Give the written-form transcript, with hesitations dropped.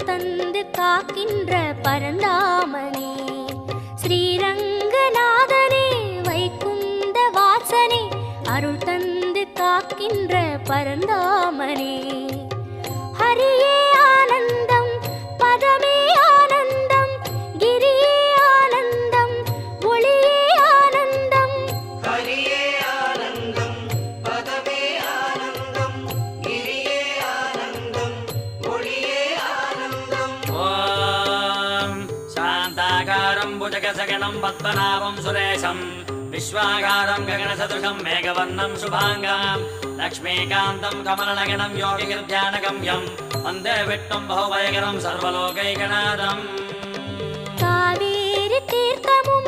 தந்து காக்கின்ற பரந்தாமனே ஸ்ரீரங்கநாதனே வைகுந்த வாசனே அருள் தந்து காக்கின்ற பரந்தாமனே ஹரியே ஆனந்தம் பதமே ஆனந்தம் கிரியே ஆனந்தம் ஒளியே ஆனந்தம் ஹரியே ஆனந்தம் பதமே ஆனந்தம் கிரியே ஆனந்தம் ஒளியே ஆனந்தம். ஓம் சாந்தாகாரம் புஜகசகனம் பத்மநாபம் சுரேஷம் विश्वागारं गगनसदृशं मेघवर्णं शुभाङ्गं लक्ष्मीकान्तं कमलनगनं योगिगिर्ध्यानगम्यं वन्दे विष्णुं बहुभयकरं सर्वलोकैकनाथम् कावेरी तीर्थमुं